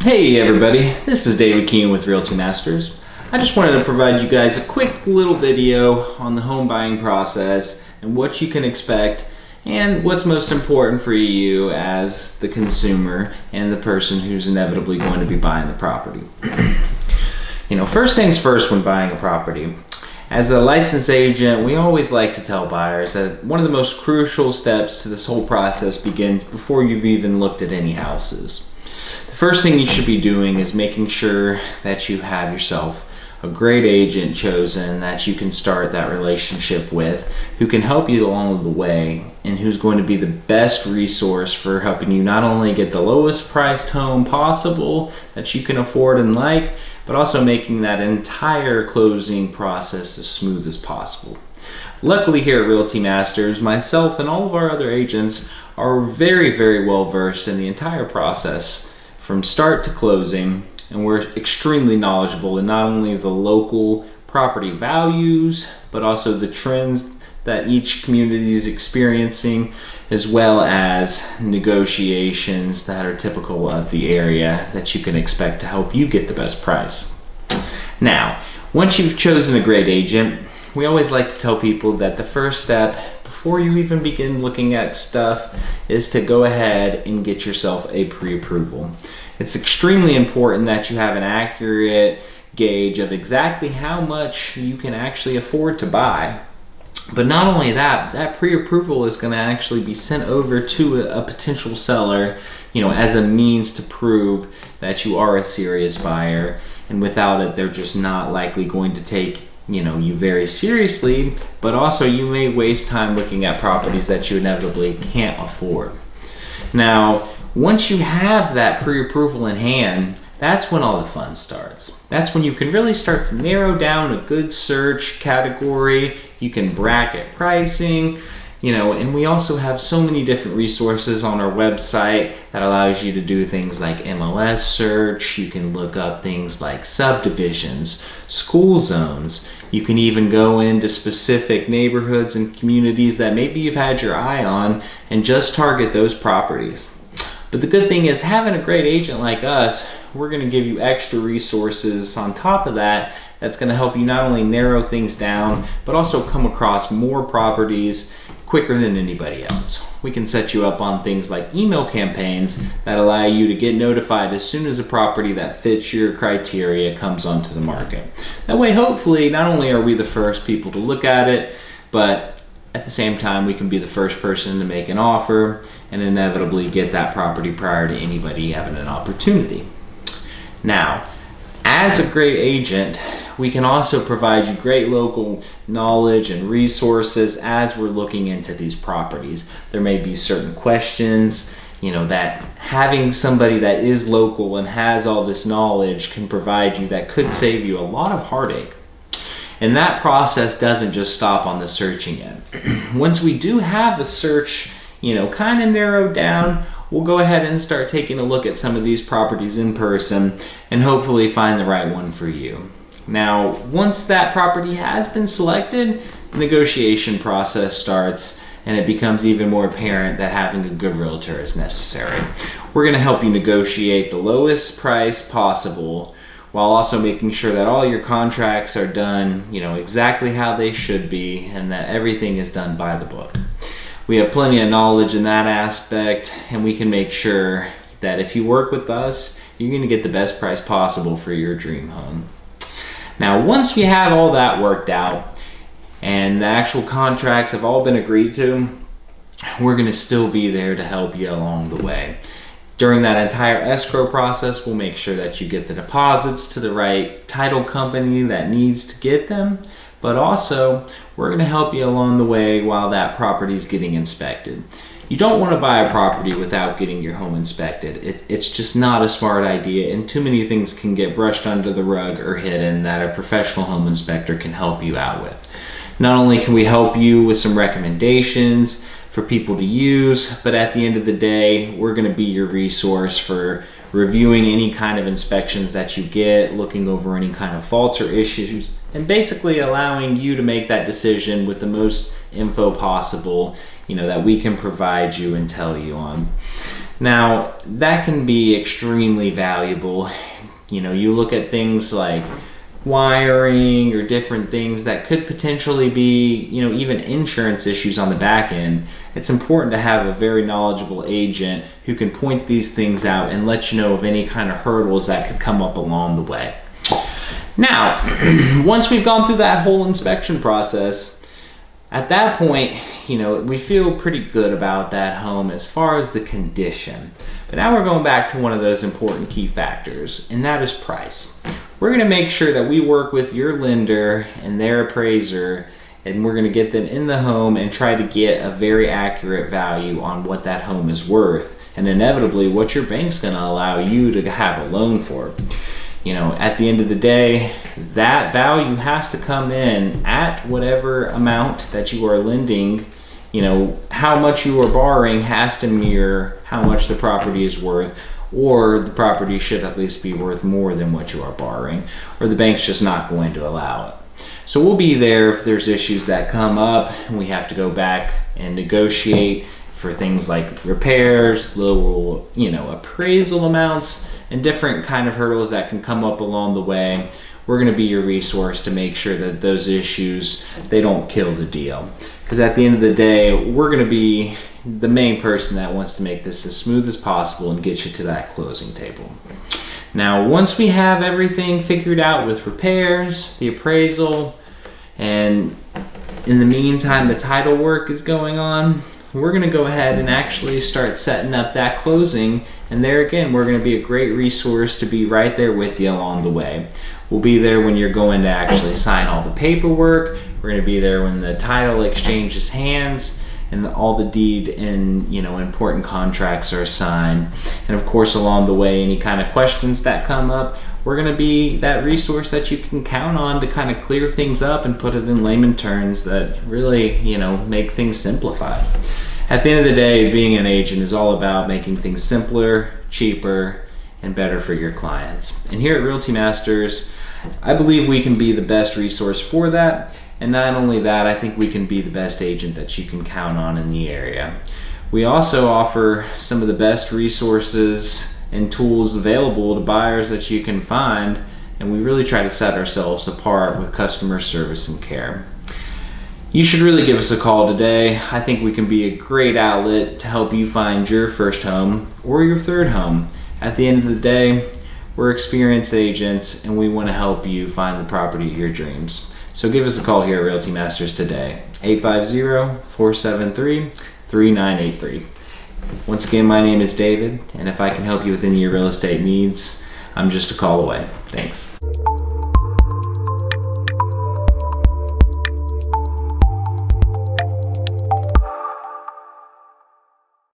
Hey everybody, this is David Keene with Realty Masters. I just wanted to provide you guys a quick little video on the home buying process and what you can expect and what's most important for you as the consumer and the person who's inevitably going to be buying the property. First things first when buying a property. As a licensed agent, we always like to tell buyers that one of the most crucial steps to this whole process begins before you've even looked at any houses. First thing you should be doing is making sure that you have yourself a great agent chosen that you can start that relationship with, who can help you along the way and who's going to be the best resource for helping you not only get the lowest priced home possible that you can afford and like, but also making that entire closing process as smooth as possible. Luckily here at Realty Masters, myself and all of our other agents are very, very well versed in the entire process from start to closing, and we're extremely knowledgeable in not only the local property values, but also the trends that each community is experiencing, as well as negotiations that are typical of the area that you can expect to help you get the best price. Now, once you've chosen a great agent, we always like to tell people that the first step before you even begin looking at stuff is to go ahead and get yourself a pre-approval. It's extremely important that you have an accurate gauge of exactly how much you can actually afford to buy. But not only that, that pre-approval is going to actually be sent over to a potential seller, as a means to prove that you are a serious buyer. And without it, they're just not likely going to take you very seriously, but also you may waste time looking at properties that you inevitably can't afford. Now, once you have that pre-approval in hand, that's when all the fun starts. That's when you can really start to narrow down a good search category. You can bracket pricing, and we also have so many different resources on our website that allows you to do things like MLS search. You can look up things like subdivisions, school zones. You can even go into specific neighborhoods and communities that maybe you've had your eye on and just target those properties. But the good thing is, having a great agent like us, we're going to give you extra resources on top of that that's going to help you not only narrow things down, but also come across more properties quicker than anybody else. We can set you up on things like email campaigns that allow you to get notified as soon as a property that fits your criteria comes onto the market. That way, hopefully, not only are we the first people to look at it, but at the same time, we can be the first person to make an offer and inevitably get that property prior to anybody having an opportunity. Now, as a great agent, we can also provide you great local knowledge and resources as we're looking into these properties. There may be certain questions, that having somebody that is local and has all this knowledge can provide you that could save you a lot of heartache. And that process doesn't just stop on the searching end. Once we do have a search, kind of narrowed down, we'll go ahead and start taking a look at some of these properties in person and hopefully find the right one for you. Now, once that property has been selected, the negotiation process starts and it becomes even more apparent that having a good realtor is necessary. We're going to help you negotiate the lowest price possible while also making sure that all your contracts are done, exactly how they should be and that everything is done by the book. We have plenty of knowledge in that aspect, and we can make sure that if you work with us, you're going to get the best price possible for your dream home. Now, once we have all that worked out and the actual contracts have all been agreed to, we're going to still be there to help you along the way. During that entire escrow process, we'll make sure that you get the deposits to the right title company that needs to get them, but also we're going to help you along the way while that property is getting inspected. You don't want to buy a property without getting your home inspected. It's just not a smart idea, and too many things can get brushed under the rug or hidden that a professional home inspector can help you out with. Not only can we help you with some recommendations for people to use, but at the end of the day, we're going to be your resource for reviewing any kind of inspections that you get, looking over any kind of faults or issues, and basically allowing you to make that decision with the most info possible, that we can provide you and tell you on. Now, that can be extremely valuable. You look at things like wiring or different things that could potentially be, even insurance issues on the back end. It's important to have a very knowledgeable agent who can point these things out and let you know of any kind of hurdles that could come up along the way. Now, once we've gone through that whole inspection process, at that point, we feel pretty good about that home as far as the condition. But now we're going back to one of those important key factors, and that is price. We're going to make sure that we work with your lender and their appraiser, and we're going to get them in the home and try to get a very accurate value on what that home is worth, and inevitably what your bank's going to allow you to have a loan for. At the end of the day, that value has to come in at whatever amount that you are lending. How much you are borrowing has to mirror how much the property is worth, or the property should at least be worth more than what you are borrowing, or the bank's just not going to allow it. So we'll be there if there's issues that come up and we have to go back and negotiate for things like repairs, lower, appraisal amounts, and different kind of hurdles that can come up along the way. We're going to be your resource to make sure that those issues, they don't kill the deal. Because at the end of the day, we're going to be the main person that wants to make this as smooth as possible and get you to that closing table. Now, once we have everything figured out with repairs, the appraisal, and in the meantime, the title work is going on, we're going to go ahead and actually start setting up that closing. And there again, we're going to be a great resource to be right there with you along the way. We'll be there when you're going to actually sign all the paperwork. We're going to be there when the title exchanges hands and all the deed and important contracts are signed. And of course, along the way, any kind of questions that come up, we're going to be that resource that you can count on to kind of clear things up and put it in layman terms that really, make things simplified. At the end of the day, being an agent is all about making things simpler, cheaper, and better for your clients. And here at Realty Masters, I believe we can be the best resource for that. And not only that, I think we can be the best agent that you can count on in the area. We also offer some of the best resources and tools available to buyers that you can find, and we really try to set ourselves apart with customer service and care. You should really give us a call today. I think we can be a great outlet to help you find your first home or your third home. At the end of the day, we're experienced agents and we want to help you find the property of your dreams. So give us a call here at Realty Masters today, 850-473-3983. Once again, my name is David, and if I can help you with any of your real estate needs, I'm just a call away. Thanks.